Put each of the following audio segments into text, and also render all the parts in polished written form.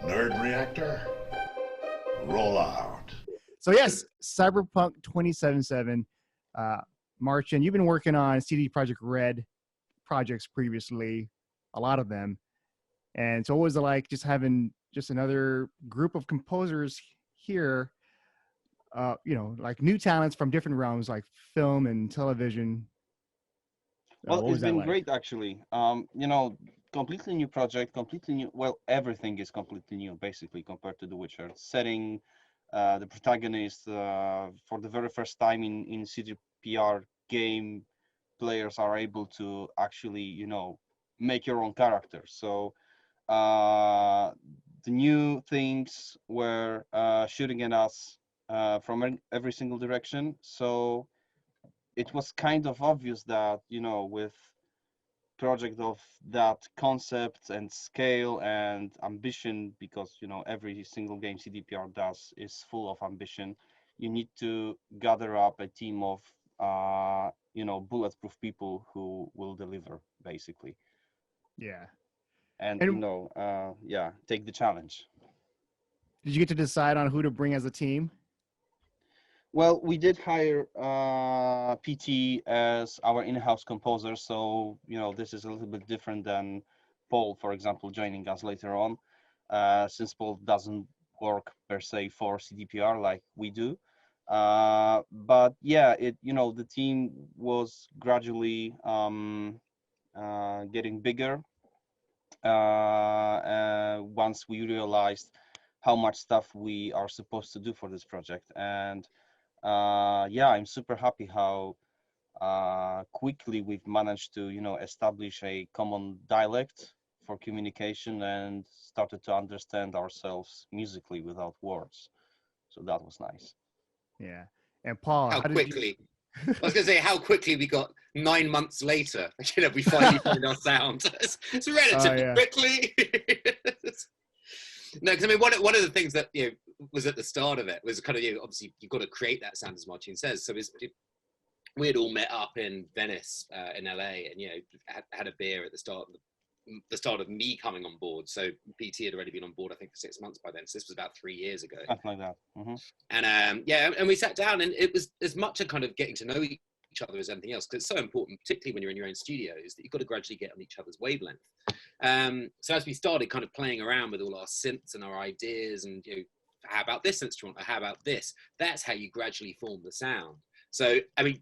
Nerd Reactor, roll out. So yes, Cyberpunk 2077. Marcin, you've been working on CD Projekt Red projects previously, a lot of them. And so what was it like just having just another group of composers here, like new talents from different realms like film and television? Well, it's been great, actually. Completely new project, completely new. Well, everything is completely new, basically, compared to The Witcher. Setting, the protagonist, for the very first time in CDPR game, players are able to actually, make your own character. So the new things were shooting at us from every single direction. So it was kind of obvious that, with project of that concept and scale and ambition, because every single game CDPR does is full of ambition, you need to gather up a team of bulletproof people who will deliver, basically. And take the challenge. Did you get to decide on who to bring as a team? Well, we did hire PT as our in-house composer, so this is a little bit different than Paul, for example, joining us later on, since Paul doesn't work per se for CDPR like we do. But yeah, the team was gradually getting bigger once we realized how much stuff we are supposed to do for this project. And I'm super happy how quickly we've managed to, establish a common dialect for communication and started to understand ourselves musically without words. So that was nice. Yeah. And Paul, how quickly? I was going to say how quickly we got 9 months later. We finally found our sound. It's relatively quickly. No, because I mean, one of the things that was at the start of it was kind of obviously you've got to create that sound, as Marcin says. So we had all met up in Venice, in LA, and had a beer at the start of me coming on board. So PT had already been on board, I think, for 6 months by then. So this was about 3 years ago. Something like that. Mm-hmm. And and we sat down, and it was as much a kind of getting to know each other as anything else, because it's so important, particularly when you're in your own studios, that you've got to gradually get on each other's wavelength. So as we started kind of playing around with all our synths and our ideas, and how about this instrument, or how about this, that's how you gradually form the sound. So I mean,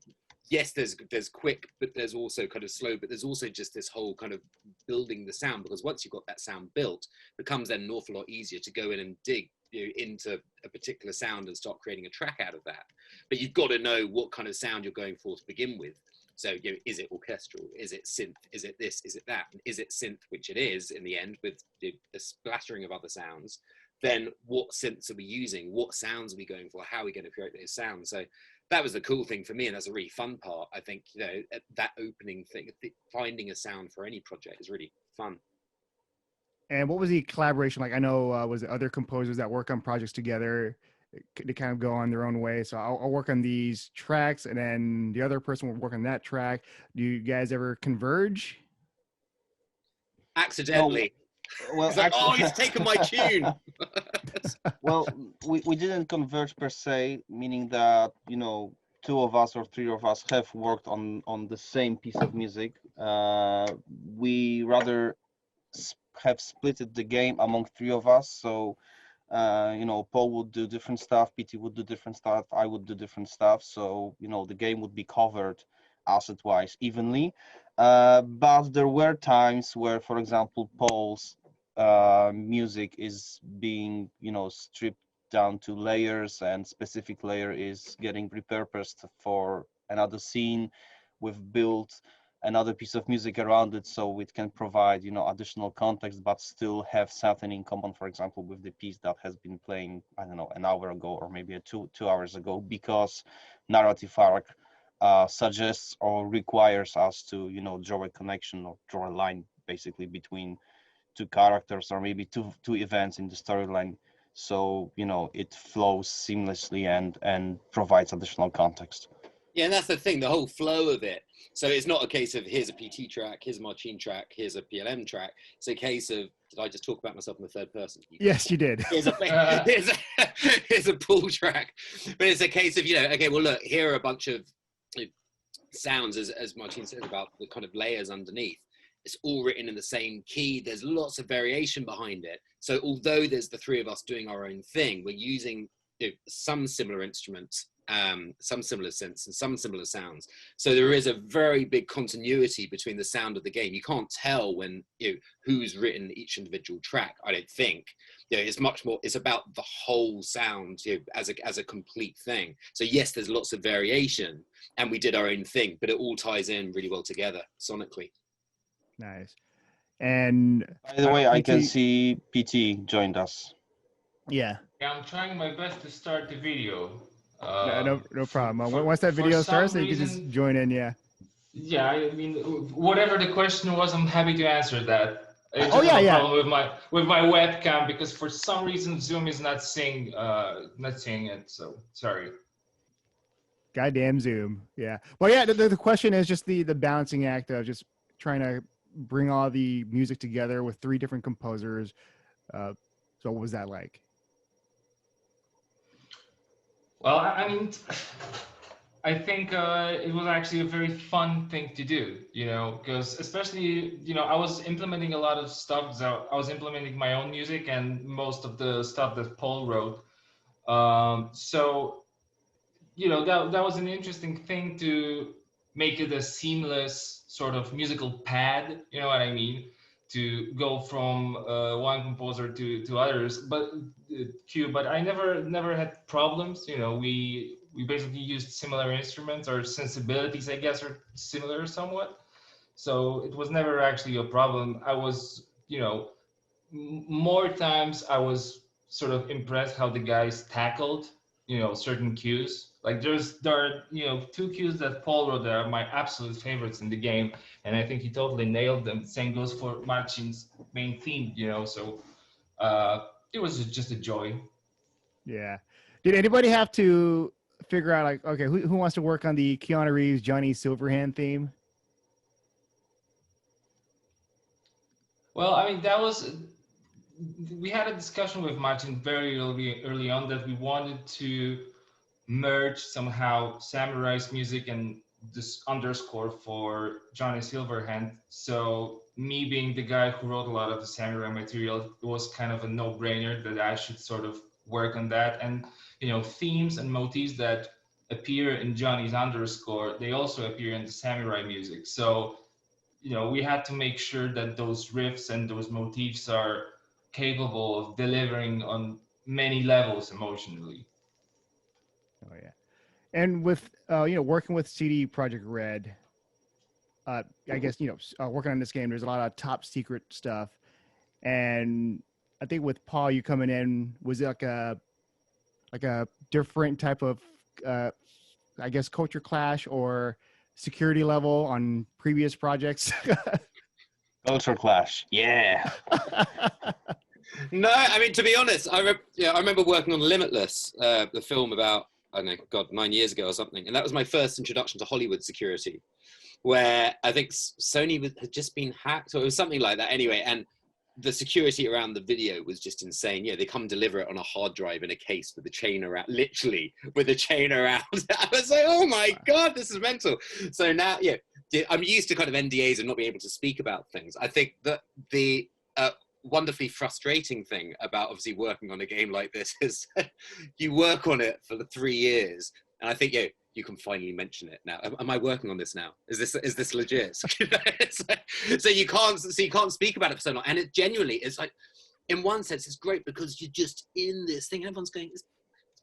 yes, there's quick, but there's also kind of slow, but there's also just this whole kind of building the sound, because once you've got that sound built, it becomes then an awful lot easier to go in and dig into a particular sound and start creating a track out of that. But you've got to know what kind of sound you're going for to begin with. So is it orchestral? Is it synth? Is it this? Is it that? And is it synth, which it is in the end, with the splattering of other sounds? Then what synths are we using? What sounds are we going for? How are we going to create those sounds? So that was the cool thing for me, and that's a really fun part. I think that opening thing, finding a sound for any project is really fun. And what was the collaboration like? I know was it other composers that work on projects together? They kind of go on their own way. So I'll work on these tracks, and then the other person will work on that track. Do you guys ever converge? Accidentally. Well, it's like, oh, he's taken my tune. Well, we didn't converge per se, meaning that 2 of us or 3 of us have worked on the same piece of music. We rather have splitted the game among 3 of us. So Paul would do different stuff, PT would do different stuff, I would do different stuff. So the game would be covered asset-wise evenly. But there were times where, for example, Paul's music is being stripped down to layers, and specific layer is getting repurposed for another scene. We've built another piece of music around it, so it can provide additional context, but still have something in common, for example, with the piece that has been playing, I don't know, an hour ago or maybe 2 hours ago, because narrative arc suggests or requires us to draw a connection or draw a line basically between 2 characters, or maybe two events in the storyline, so it flows seamlessly and provides additional context. Yeah, and that's the thing, the whole flow of it. So it's not a case of here's a PT track, here's a Marcin track, here's a PLM track. It's a case of, did I just talk about myself in the third person? Yes, you did. Here's a pull track. But it's a case of, okay, well, look, here are a bunch of sounds, as Marcin said, about the kind of layers underneath. It's all written in the same key. There's lots of variation behind it. So although there's the three of us doing our own thing, we're using some similar instruments, some similar synths, and some similar sounds. So there is a very big continuity between the sound of the game. You can't tell when who's written each individual track. I don't think. It's much more. It's about the whole sound as a complete thing. So yes, there's lots of variation, and we did our own thing, but it all ties in really well together sonically. Nice. And by the way, I can see PT joined us. Yeah. Yeah, I'm trying my best to start the video. No problem. Once that video starts, then you can just join in. Yeah. Yeah, I mean, whatever the question was, I'm happy to answer that. Oh yeah, yeah. Problem with my webcam, because for some reason Zoom is not seeing it. So sorry. Goddamn Zoom. Yeah. Well, yeah. The question is just the balancing act of just trying to bring all the music together with three different composers. So what was that like? Well, I mean, I think it was actually a very fun thing to do, because especially, I was implementing a lot of stuff. So I was implementing my own music and most of the stuff that Paul wrote. So, that was an interesting thing to make it a seamless sort of musical pad, you know what I mean? To go from one composer to others, but I never had problems. We basically used similar instruments. Our sensibilities, I guess, are similar somewhat. So it was never actually a problem. I was, more times I was sort of impressed how the guys tackled, certain cues. Like there are, two cues that Paul wrote that are my absolute favorites in the game, and I think he totally nailed them. Same goes for Marcin's main theme, so it was just a joy. Yeah. Did anybody have to figure out like, okay, who wants to work on the Keanu Reeves Johnny Silverhand theme? Well, I mean, we had a discussion with Marcin very early on that we wanted to merge somehow Samurai's music and this underscore for Johnny Silverhand. So me being the guy who wrote a lot of the Samurai material, it was kind of a no-brainer that I should sort of work on that. And, themes and motifs that appear in Johnny's underscore, they also appear in the Samurai music. So, we had to make sure that those riffs and those motifs are capable of delivering on many levels emotionally. Oh yeah, and with working with CD Projekt Red, I guess working on this game, there's a lot of top secret stuff, and I think with Paul, you coming in, was it like a different type of I guess culture clash or security level on previous projects? Culture clash, yeah. No, I mean, to be honest, I remember working on Limitless, the film about, I don't know, God, 9 years ago or something. And that was my first introduction to Hollywood security, where I think Sony had just been hacked, or it was something like that anyway. And the security around the video was just insane. They come deliver it on a hard drive in a case with a chain around, literally with a chain around. I was like, oh my God, this is mental. So now, I'm used to kind of NDAs and not being able to speak about things. I think that the wonderfully frustrating thing about obviously working on a game like this is you work on it for the 3 years, and I think you can finally mention it now. Am I working on this now? Is this legit? So you can't speak about it for so long, and it genuinely is like, in one sense, it's great because you're just in this thing. Everyone's going, is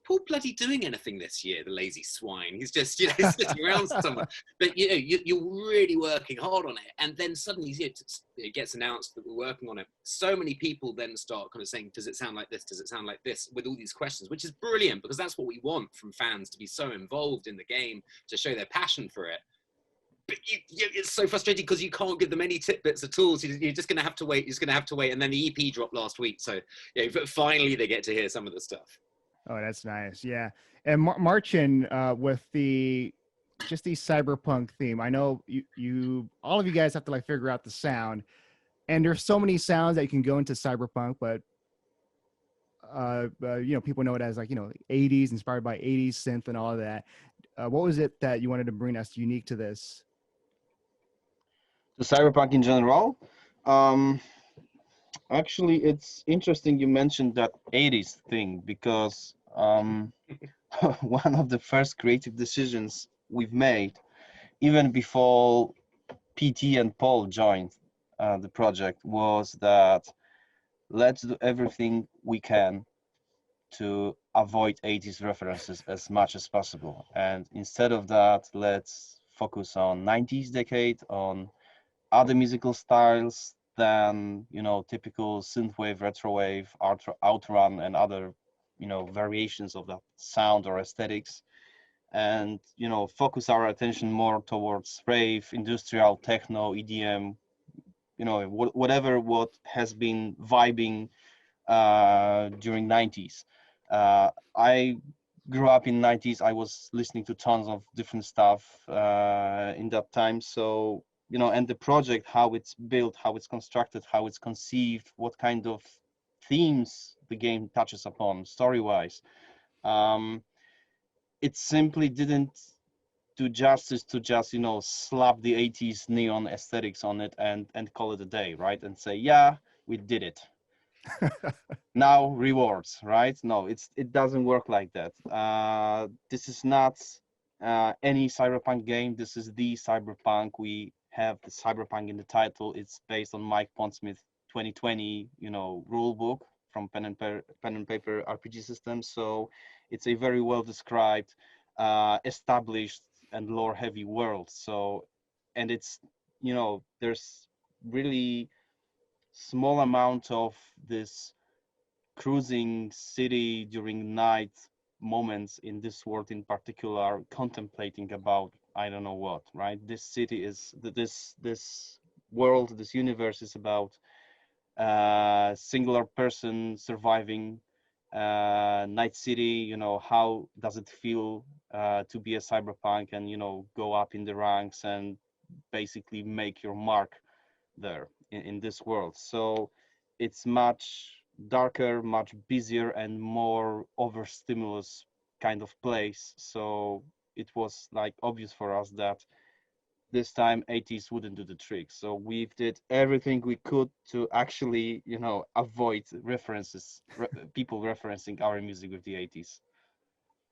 Paul bloody doing anything this year? The lazy swine. He's just sitting around somewhere. But you're really working hard on it, and then suddenly it gets announced that we're working on it. So many people then start kind of saying, "Does it sound like this? Does it sound like this?" With all these questions, which is brilliant because that's what we want from fans, to be so involved in the game, to show their passion for it. But it's so frustrating because you can't give them any tidbits at all. So you're just going to have to wait. And then the EP dropped last week, so but finally they get to hear some of the stuff. Oh, that's nice. Yeah. And Marcin, with the just the cyberpunk theme. I know you all of you guys have to like figure out the sound, and there's so many sounds that you can go into cyberpunk, but you know, people know it as like, you know, 80s, inspired by 80s synth and all of that. What was it that you wanted to bring that's unique to this? The cyberpunk in general. Actually, it's interesting you mentioned that 80s thing, because one of the first creative decisions we've made, even before PT and Paul joined the project, was that let's do everything we can to avoid 80s references as much as possible. And instead of that, let's focus on 90s decade, on other musical styles than, you know, typical synthwave, retrowave, outrun, and other, you know, variations of that sound or aesthetics. And, you know, focus our attention more towards rave, industrial, techno, EDM, you know, whatever what has been vibing during 90s. I grew up in 90s. I was listening to tons of different stuff in that time. So, you know, and the project, how it's built, how it's constructed, how it's conceived, what kind of themes the game touches upon story-wise. It simply didn't do justice to just, you know, slap the 80s neon aesthetics on it and call it a day, right? And say, yeah, we did it. Now rewards, right? No, it doesn't work like that. This is not any cyberpunk game. This is the cyberpunk. We have the cyberpunk in the title. It's based on Mike Pondsmith 2020, you know, rule book from pen and paper RPG system. So it's a very well described, established and lore heavy world. So, and it's, you know, there's really small amount of this cruising city during night moments in this world in particular, contemplating about I don't know what, right? This city is this world, this universe is about singular person surviving night city. You know, how does it feel to be a cyberpunk and, you know, go up in the ranks and basically make your mark there in this world. So it's much darker, much busier, and more overstimulus kind of place. So it was like obvious for us that this time 80s wouldn't do the trick. So we did everything we could to actually, you know, avoid references, people referencing our music with the 80s.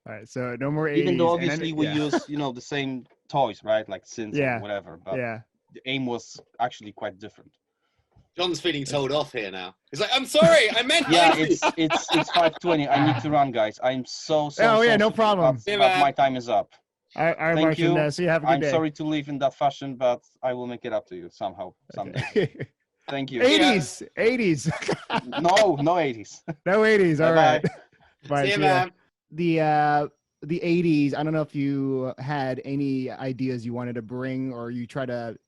All right, so no more 80s. Even though obviously we use, you know, the same toys, right? Like synths or whatever, but the aim was actually quite different. John's feeling told off here now. He's like, I'm sorry, I meant yeah, it's 5:20. I need to run, guys. I'm so no problem. But my time is up. All right, Thank you. So you have a good day. I'm sorry to leave in that fashion, but I will make it up to you somehow, someday. Okay. Thank you. 80s. No 80s. No 80s. All right. Bye. See you, man. The 80s. I don't know if you had any ideas you wanted to bring, or you try to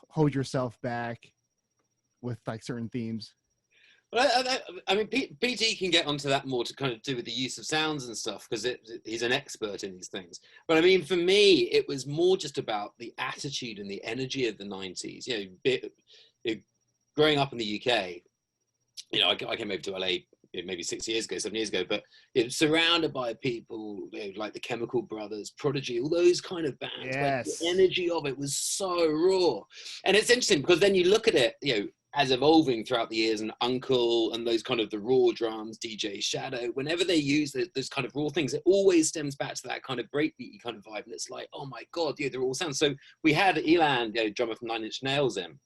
hold yourself back with like certain themes. Well, I mean, PT can get onto that more to kind of do with the use of sounds and stuff, because he's an expert in these things. But I mean, for me, it was more just about the attitude and the energy of the 90s. You know, growing up in the UK, you know, I came over to LA maybe 7 years ago, but surrounded by people, you know, like the Chemical Brothers, Prodigy, all those kind of bands. Yes. The energy of it was so raw. And it's interesting because then you look at it, you know, as evolving throughout the years, and Uncle and those kind of the raw drums, DJ Shadow, whenever they use those kind of raw things, it always stems back to that kind of breakbeaty kind of vibe. And it's like, oh my God, yeah, they're all sounds. So we had Elan, you know, drummer from Nine Inch Nails in,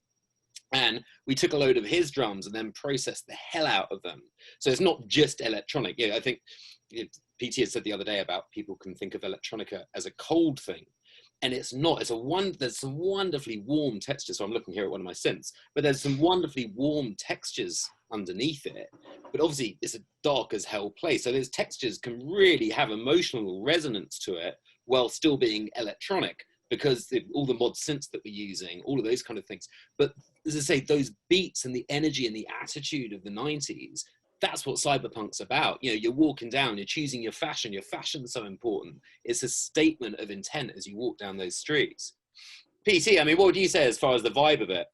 and we took a load of his drums and then processed the hell out of them. So it's not just electronic. Yeah, I think PT had said the other day about people can think of electronica as a cold thing. And it's not. There's some wonderfully warm textures. So I'm looking here at one of my synths, but there's some wonderfully warm textures underneath it. But obviously, it's a dark as hell place. So those textures can really have emotional resonance to it while still being electronic, because all the mod synths that we're using, all of those kind of things. But as I say, those beats and the energy and the attitude of the 90s that's what cyberpunk's about. You know, you're walking down, you're choosing your fashion. Your fashion's so important. It's a statement of intent as you walk down those streets. PT, I mean, what would you say as far as the vibe of it?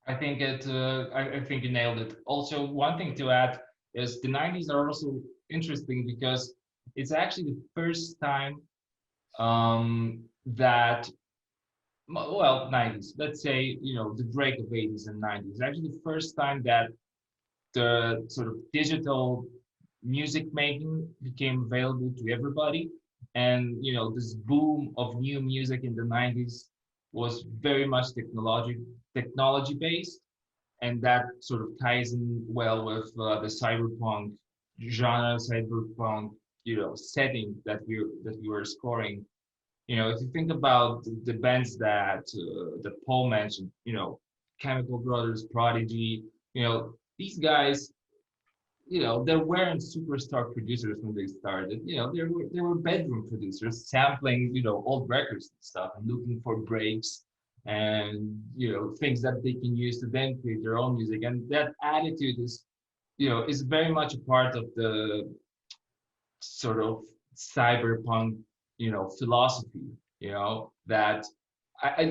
I think I think you nailed it. Also, one thing to add is the 90s are also interesting because it's actually the first time that, well, 90s, let's say, you know, the break of 80s and 90s, actually the first time that the sort of digital music making became available to everybody. And, you know, this boom of new music in the 90s was very much technology based. And that sort of ties in well with the cyberpunk genre, cyberpunk, you know, setting that we were scoring. You know, if you think about the bands that Paul mentioned, you know, Chemical Brothers, Prodigy, you know, these guys, you know, they weren't superstar producers when they started. You know, they were bedroom producers, sampling, you know, old records and stuff, and looking for breaks and, you know, things that they can use to then create their own music. And that attitude is, you know, is very much a part of the sort of cyberpunk, you know, philosophy. You know, that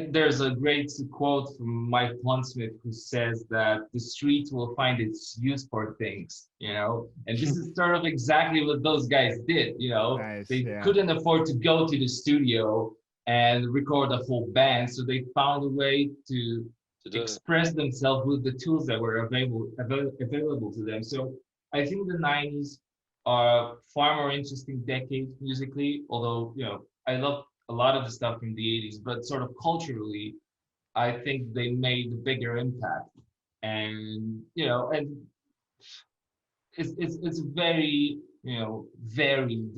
there's a great quote from Mike Pondsmith who says that the streets will find its use for things, you know, and this is sort of exactly what those guys did. You know, Nice, they yeah. couldn't afford to go to the studio and record a full band, so they found a way to express themselves with the tools that were available to them. So I think the 90s are far more interesting decade musically, although, you know, I love a lot of the stuff from the 80s, but sort of culturally, I think they made a bigger impact. And, you know, and it's a very, you know, varied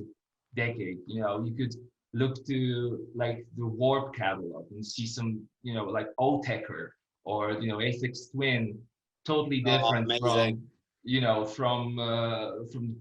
decade. You know, you could look to like the Warp catalog and see some, you know, like O-Techer or, you know, Aphex Twin, totally different from, you know, from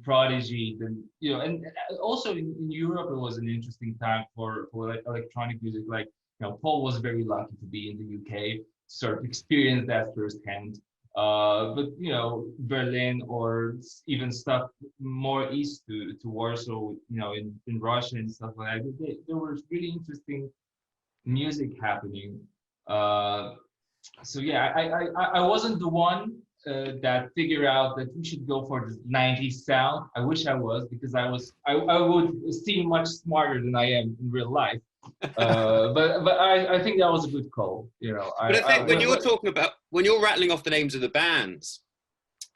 Prodigy, then, you know, and also in Europe it was an interesting time for electronic music. Like, you know, Paul was very lucky to be in the UK, sort of experience that firsthand. But you know, Berlin or even stuff more east to Warsaw, you know, in Russia and stuff like that, there was really interesting music happening. So yeah, I wasn't the one that figured out that we should go for the 90s sound. I wish I was, because I would seem much smarter than I am in real life. But I think that was a good call. You know, but I think when you're rattling off the names of the bands,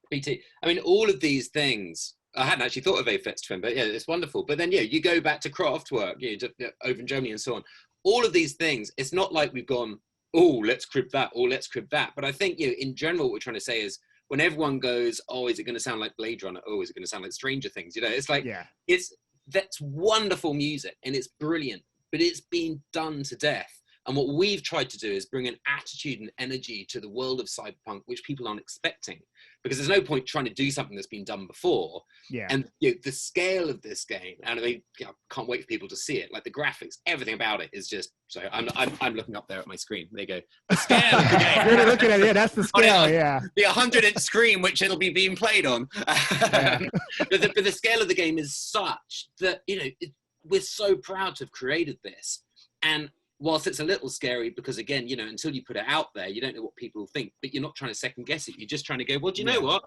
BT, I mean, all of these things, I hadn't actually thought of Aphex Twin, but yeah, it's wonderful. But then, yeah, you go back to Kraftwerk, you know, over in Germany and so on. All of these things, it's not like we've gone, oh, let's crib that, or let's crib that. But I think, you know, in general, what we're trying to say is, when everyone goes, oh, is it going to sound like Blade Runner? Oh, is it going to sound like Stranger Things? You know, it's like, yeah, that's wonderful music and it's brilliant, but it's been done to death. And what we've tried to do is bring an attitude and energy to the world of cyberpunk, which people aren't expecting, because there's no point trying to do something that's been done before. Yeah. And you know, the scale of this game, and I mean, you know, can't wait for people to see it. Like the graphics, everything about it is just. So I'm looking up there at my screen. There you go. The scale of the game. You're looking at it. Yeah, that's the scale. Yeah. The 100-inch screen, which it'll be being played on. Yeah. but the scale of the game is such that, you know, we're so proud to have created this. And whilst it's a little scary, because again, you know, until you put it out there, you don't know what people think, but you're not trying to second guess it. You're just trying to go, well, do you know what?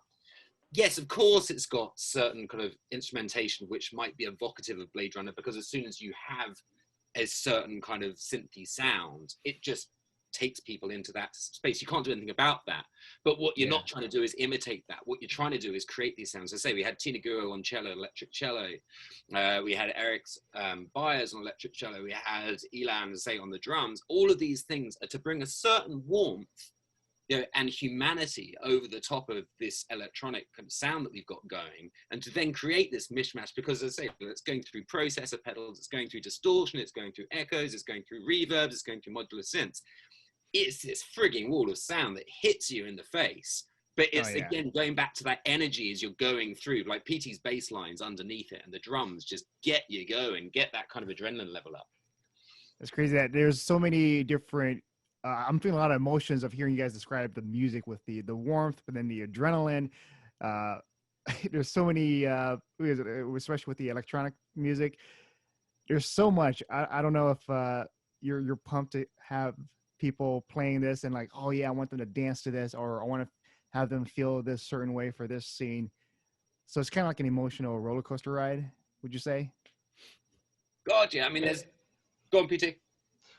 Yes, of course, it's got certain kind of instrumentation, which might be evocative of Blade Runner, because as soon as you have a certain kind of synthy sound, it just takes people into that space. You can't do anything about that. But what you're not trying to do is imitate that. What you're trying to do is create these sounds. I say we had Tina Guro on cello, electric cello. We had Eric Byers on electric cello. We had Elan, say, on the drums. All of these things are to bring a certain warmth, you know, and humanity over the top of this electronic kind of sound that we've got going, and to then create this mishmash, because as I say, it's going through processor pedals, it's going through distortion, it's going through echoes, it's going through reverbs, it's going through modular synths. It's this frigging wall of sound that hits you in the face. But it's, again, going back to that energy as you're going through, like PT's bass lines underneath it, and the drums just get you going, get that kind of adrenaline level up. It's crazy that there's so many different, I'm feeling a lot of emotions of hearing you guys describe the music with the warmth, but then the adrenaline. there's so many, especially with the electronic music, there's so much. I don't know if you're pumped to have people playing this and like, oh yeah, I want them to dance to this, or I want to have them feel this certain way for this scene. So it's kind of like an emotional roller coaster ride, would you say? God, yeah. I mean, there's. Go on, PT.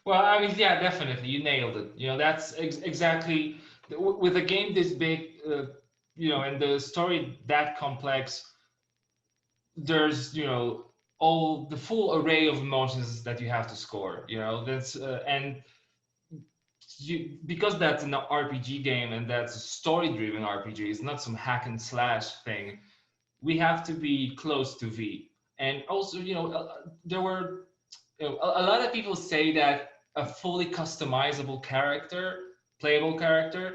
Well, I mean, yeah, definitely, you nailed it. You know, that's exactly with a game this big, you know, and the story that complex. There's, you know, all the full array of emotions that you have to score. You know, that's and you, because that's an RPG game and that's a story-driven RPG. It's not some hack and slash thing. We have to be close to V. And also, you know, there were, you know, a lot of people say that a fully customizable character, playable character,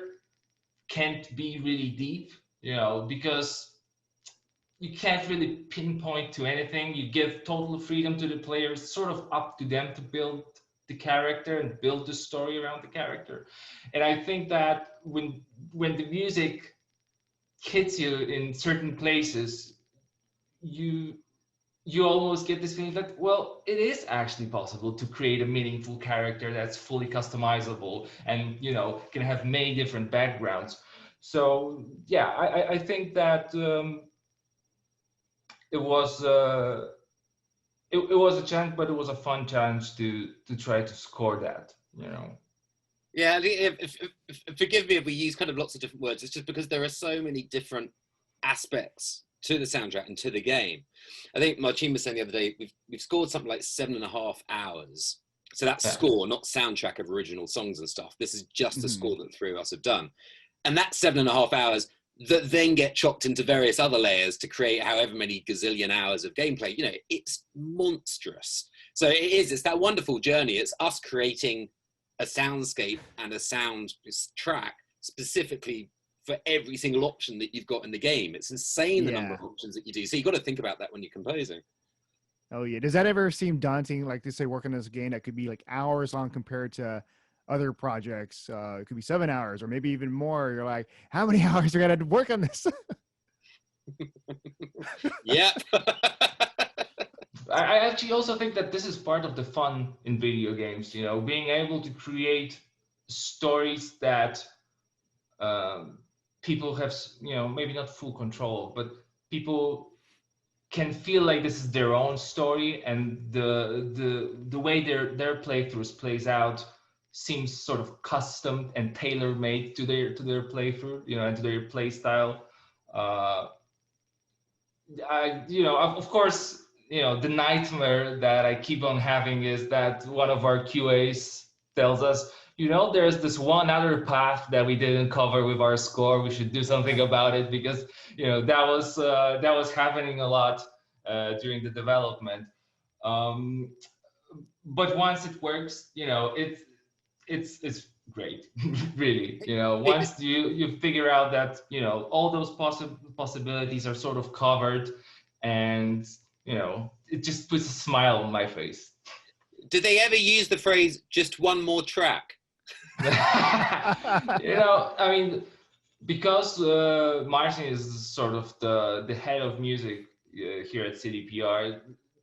can't be really deep, you know, because you can't really pinpoint to anything. You give total freedom to the players, sort of up to them to build the character and build the story around the character. And I think that when the music hits you in certain places, you almost get this feeling that, well, it is actually possible to create a meaningful character that's fully customizable and, you know, can have many different backgrounds. So yeah, I think that it was a challenge, but it was a fun challenge to try to score that, you know. Yeah, if forgive me if we use kind of lots of different words. It's just because there are so many different aspects to the soundtrack and to the game. I think Marcin was saying the other day, we've scored something like 7.5 hours. So that's score, not soundtrack of original songs and stuff. This is just the score that the three of us have done. And that's 7.5 hours that then get chopped into various other layers to create however many gazillion hours of gameplay. You know, it's monstrous. So it's that wonderful journey. It's us creating a soundscape and a sound track specifically for every single option that you've got in the game. It's insane the number of options that you do. So you've got to think about that when you're composing. Oh yeah. Does that ever seem daunting? Like, to say, working on this game that could be like hours long compared to other projects? It could be 7 hours or maybe even more. You're like, how many hours are gonna work on this? Yeah. I actually also think that this is part of the fun in video games, you know, being able to create stories that people have, you know, maybe not full control, but people can feel like this is their own story, and the way their playthroughs plays out seems sort of custom and tailor-made to their playthrough, you know, and to their play style. You know, of course, you know, the nightmare that I keep on having is that one of our QAs tells us, you know, there's this one other path that we didn't cover with our score. We should do something about it, because, you know, that was happening a lot during the development. But once it works, you know, it's great, really. You know, once you figure out that, you know, all those possibilities are sort of covered, and, you know, it just puts a smile on my face. Did they ever use the phrase "just one more track"? You know, I mean, because Marcin is sort of the head of music here at CDPR,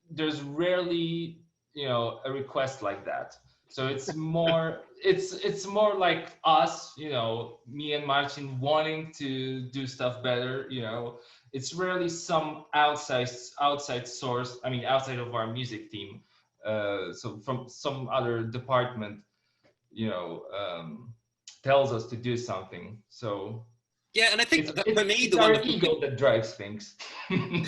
there's rarely, you know, a request like that. So it's more it's more like us, you know, me and Marcin wanting to do stuff better, you know. It's rarely some outside source, I mean, outside of our music team, so from some other department, you know, tells us to do something. So yeah, and I think for me, it's our ego that drives things. I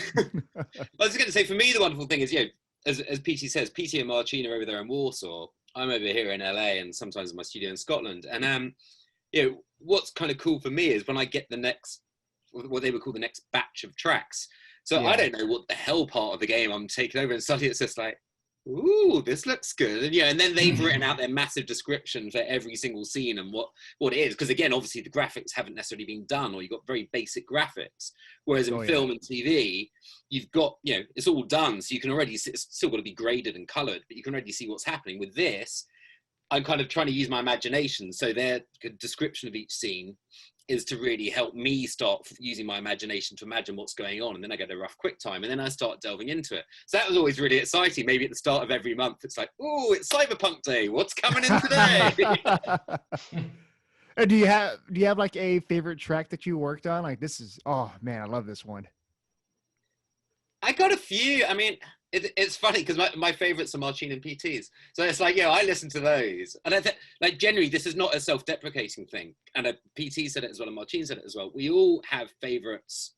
was going to say, for me, the wonderful thing is, you know, as PT says, PT and Marcin are over there in Warsaw. I'm over here in LA, and sometimes in my studio in Scotland. And you know, what's kind of cool for me is when I get the next, what they would call the next batch of tracks. So yeah. I don't know what the hell part of the game I'm taking over, and suddenly it's just like, ooh, this looks good. And, yeah, and then they've written out their massive description for every single scene and what it is. Because again, obviously the graphics haven't necessarily been done, or you've got very basic graphics. Whereas in film and TV, you've got, you know, it's all done. So you can already see, it's still got to be graded and colored, but you can already see what's happening. With this, I'm kind of trying to use my imagination. So their description of each scene is to really help me start using my imagination to imagine what's going on. And then I get a rough quick time and then I start delving into it. So that was always really exciting. Maybe at the start of every month, it's like, oh, it's Cyberpunk Day. What's coming in today? And do you have like a favorite track that you worked on? Like this is, oh man, I love this one. I got a few. I mean, it's funny because my favorites are Marcin and PT's. So it's like, I listen to those. And I think, like, generally, this is not a self-deprecating thing. And PT said it as well, and Marcin said it as well. We all have favorites,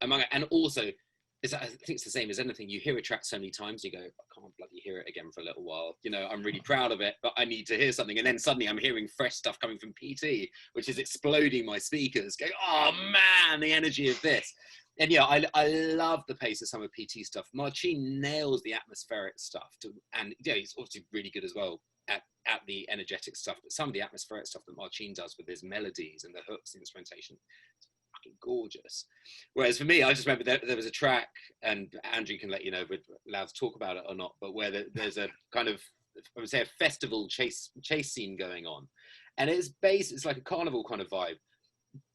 among it. And also, I think it's the same as anything. You hear a track so many times, you go, I can't bloody hear it again for a little while. I'm really proud of it, but I need to hear something. And then suddenly I'm hearing fresh stuff coming from PT, which is exploding my speakers, going, oh man, the energy of this. And I love the pace of some of PT stuff. Marcin nails the atmospheric stuff, and he's obviously really good as well at the energetic stuff. But some of the atmospheric stuff that Marcin does with his melodies and the hooks, the instrumentation, fucking gorgeous. Whereas for me, I just remember there was a track, and Andrew can let you know if we're allowed to talk about it or not. But where there's a kind of, I would say, a festival chase scene going on, and it's like a carnival kind of vibe,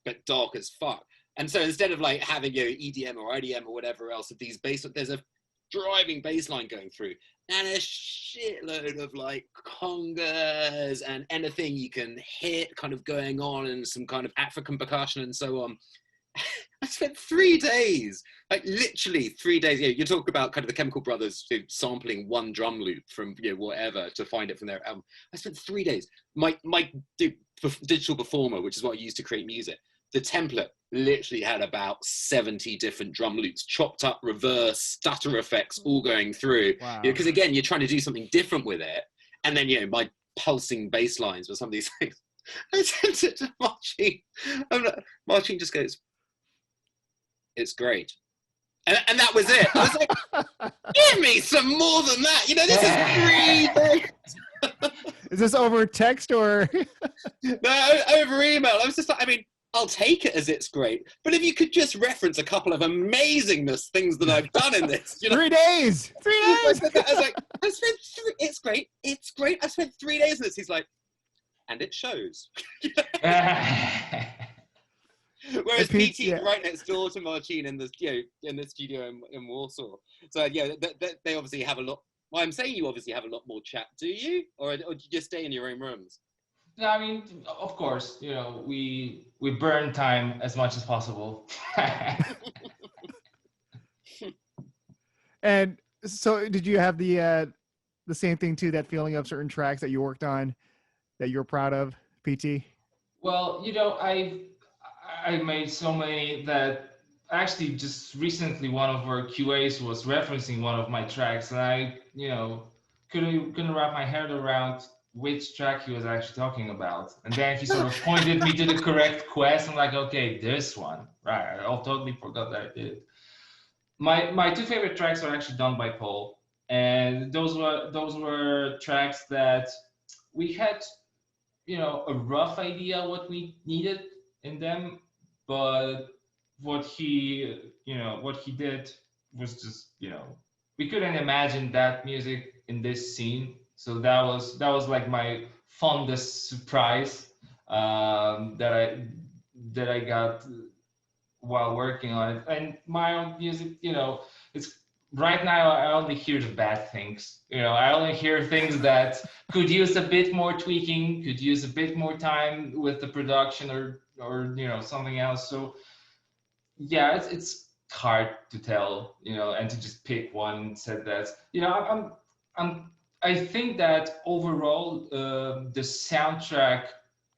but dark as fuck. And so instead of like having EDM or IDM or whatever else, there's a driving bass line going through and a shitload of like congas and anything you can hit kind of going on and some kind of African percussion and so on. I spent 3 days, like literally 3 days. You talk about kind of the Chemical Brothers sampling one drum loop from whatever to find it from their album. I spent 3 days. My digital performer, which is what I use to create music, the template literally had about 70 different drum loops, chopped up, reverse, stutter effects, all going through. Wow. Because again, you're trying to do something different with it. And then, my pulsing bass lines with some of these things. I sent it to Marcin. Marcin just goes, it's great. And that was it. I was like, give me some more than that. This is 3 days. Is this over text or? No, over email. I was just like, I'll take it as it's great, but if you could just reference a couple of amazingness things that I've done in this, 3 days. 3 days. I was like, it's great. It's great. I spent 3 days in this. He's like, and it shows. Whereas PT right next door to Marcin in the studio in Warsaw. So they obviously have a lot. Well, I'm saying you obviously have a lot more chat. Do you, or do you just stay in your own rooms? No, of course, we burn time as much as possible. And so did you have the same thing too, that feeling of certain tracks that you worked on that you're proud of, PT? Well, I made so many that actually just recently one of our QAs was referencing one of my tracks, and I, couldn't wrap my head around which track he was actually talking about. And then he sort of pointed me to the correct quest. I'm like, okay, this one. Right, I totally forgot that I did. My 2 favorite tracks are actually done by Paul. And those were tracks that we had, a rough idea what we needed in them, but what he did was just, we couldn't imagine that music in this scene. So that was like my fondest surprise that I got while working on it. And my own music, it's right now I only hear the bad things. I only hear things that could use a bit more tweaking, could use a bit more time with the production or something else. So yeah, it's hard to tell, and to just pick one said that. I think that overall, the soundtrack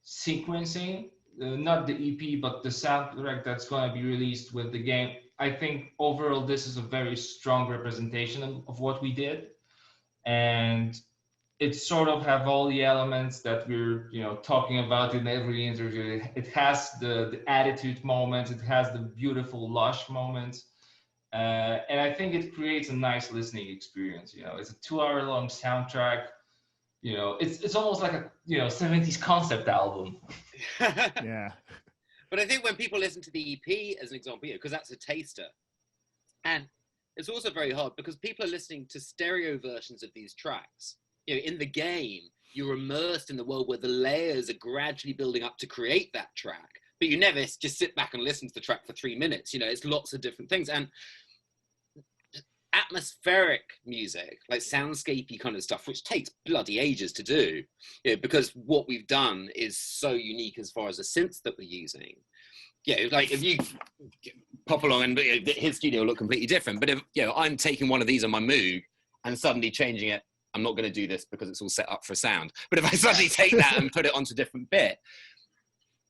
sequencing, not the EP, but the soundtrack that's going to be released with the game, I think overall this is a very strong representation of what we did. And it sort of have all the elements that we're talking about in every interview. It has the attitude moments, it has the beautiful lush moments. And I think it creates a nice listening experience. It's a 2-hour-long soundtrack. It's almost like a 70s concept album. Yeah. But I think when people listen to the EP as an example, because that's a taster, and it's also very hard because people are listening to stereo versions of these tracks. In the game, you're immersed in the world where the layers are gradually building up to create that track. but you never just sit back and listen to the track for 3 minutes. You know, it's lots of different things. And atmospheric music, like soundscapey kind of stuff, which takes bloody ages to do, you know, because what we've done is so unique as far as the synths that we're using. Yeah, like if you pop along and his studio will look completely different, but if, you know, I'm taking one of these on my Moog and suddenly changing it, I'm not going to do this because it's all set up for sound. But if I suddenly take that and put it onto a different bit,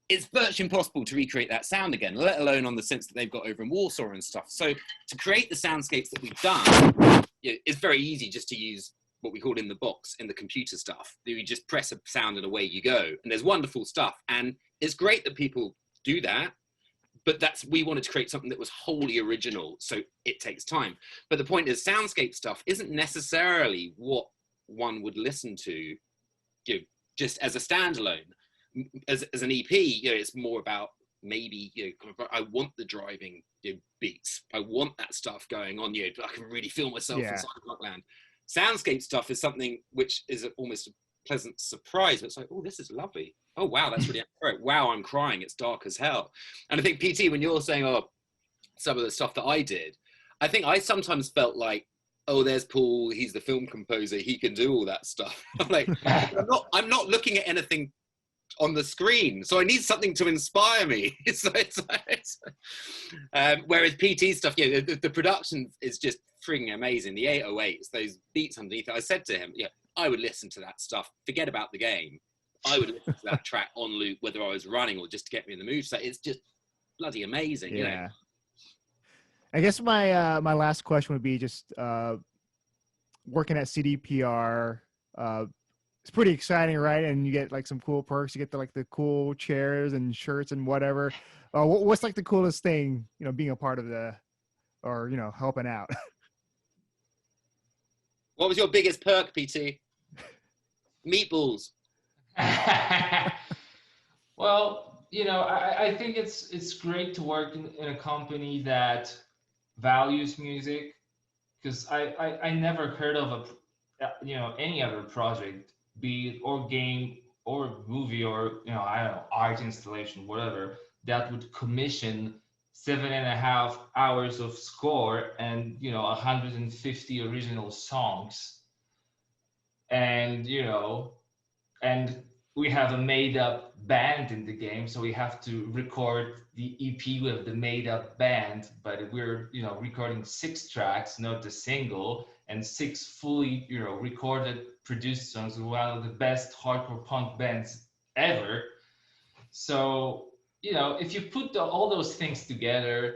it's virtually impossible to recreate that sound again, let alone on the synths that they've got over in Warsaw and stuff. So to create the soundscapes that we've done, you know, it's very easy just to use what we call in the box, in the computer stuff. You just press a sound and away you go. And there's wonderful stuff. And it's great that people do that, but we wanted to create something that was wholly original. So it takes time. But the point is, soundscape stuff isn't necessarily what one would listen to, you know, just as a standalone. As an EP, you know, it's more about maybe, you know, I want the driving, you know, beats. I want that stuff going on. You know, I can really feel myself in Cyberpunk land. Soundscape stuff is something which is almost a pleasant surprise. It's like, oh, this is lovely. Oh, wow, that's really great. Wow, I'm crying. It's dark as hell. And I think, PT, when you're saying, oh, some of the stuff that I did, I think I sometimes felt like, oh, there's Paul. He's the film composer. He can do all that stuff. I'm like, I'm not looking at anything on the screen, so I need something to inspire me. Whereas PT stuff, yeah, the production is just freaking amazing. The 808s, those beats underneath it. I said to him, yeah, I would listen to that stuff. Forget about the game. I would listen to that track on loop, whether I was running or just to get me in the mood. So it's just bloody amazing. Yeah. You know? I guess my my last question would be just working at CDPR. It's pretty exciting, right? And you get like some cool perks. You get the cool chairs and shirts and whatever. What's like the coolest thing, you know, being a part of or, you know, helping out? What was your biggest perk, PT? Meatballs. Well, you know, I think it's great to work in a company that values music, because I never heard of any other project, be it or game or movie or, you know, I don't know, art installation, whatever, that would commission 7.5 hours of score and, you know, 150 original songs. And, you know, and we have a made up band in the game, so we have to record the EP with the made up band, but we're, you know, recording 6 tracks, not a single, and 6 fully, you know, recorded, produced songs with one of the best hardcore punk bands ever. So, you know, if you put all those things together,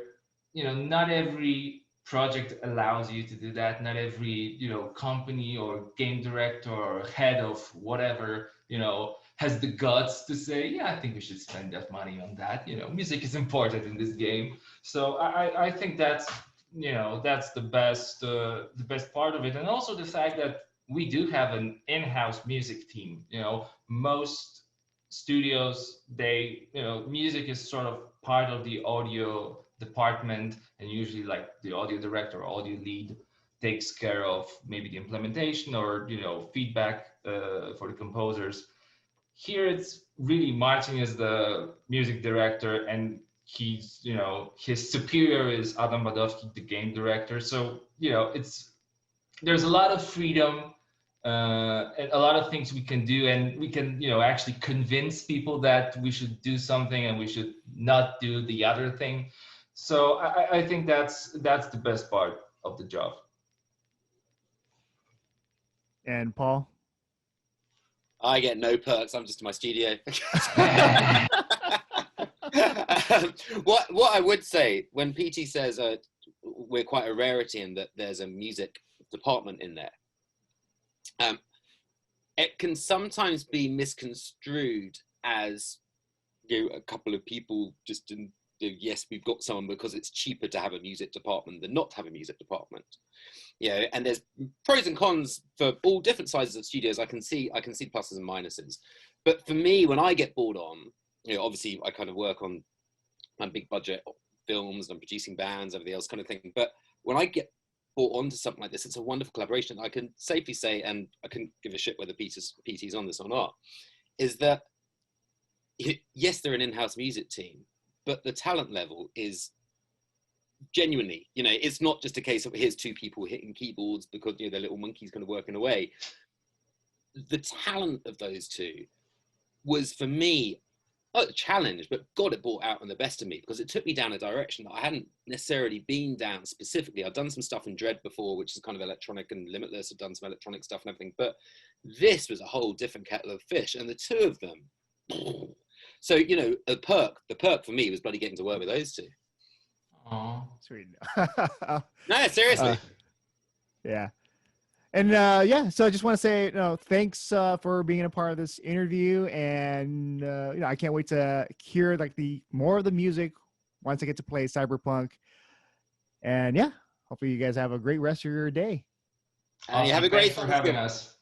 you know, not every project allows you to do that. Not every, you know, company or game director or head of whatever, you know, has the guts to say, yeah, I think we should spend that money on that. You know, music is important in this game. So I think that's, you know, that's the best part of it. And also the fact that we do have an in-house music team. You know, most studios, they, you know, music is sort of part of the audio department, and usually like the audio director or audio lead takes care of maybe the implementation or, you know, feedback for the composers. Here it's really Marcin is the music director, and he's, you know, his superior is Adam Badowski, the game director. So, you know, there's a lot of freedom and a lot of things we can do, and we can, you know, actually convince people that we should do something and we should not do the other thing. So I think that's the best part of the job. And Paul? I get no perks. I'm just in my studio. What I would say, when PT says we're quite a rarity in that there's a music department in there, it can sometimes be misconstrued as, you know, a couple of people just in, yes, we've got someone because it's cheaper to have a music department than not to have a music department. You know, and there's pros and cons for all different sizes of studios. I can see pluses and minuses. But for me, when I get brought on, you know, obviously I kind of work on my big budget films and I'm producing bands, everything else kind of thing. But when I get brought onto something like this, it's a wonderful collaboration. I can safely say, and I can give a shit whether PT's on this or not, is that yes, they're an in-house music team, but the talent level is genuinely, it's not just a case of here's two people hitting keyboards because their little monkey's kind of working away. The talent of those two was, for me, a challenge, but God, it brought out on the best of me, because it took me down a direction that I hadn't necessarily been down specifically. I'd done some stuff in Dread before, which is kind of electronic and Limitless. I'd done some electronic stuff and everything, but this was a whole different kettle of fish. And the two of them, so, the perk for me was bloody getting to work with those two. Oh, Sweet. No, seriously. Yeah. And so I just want to say, thanks for being a part of this interview, and I can't wait to hear more of the music once I get to play Cyberpunk. And hopefully you guys have a great rest of your day. And you have a great Thanks for having us.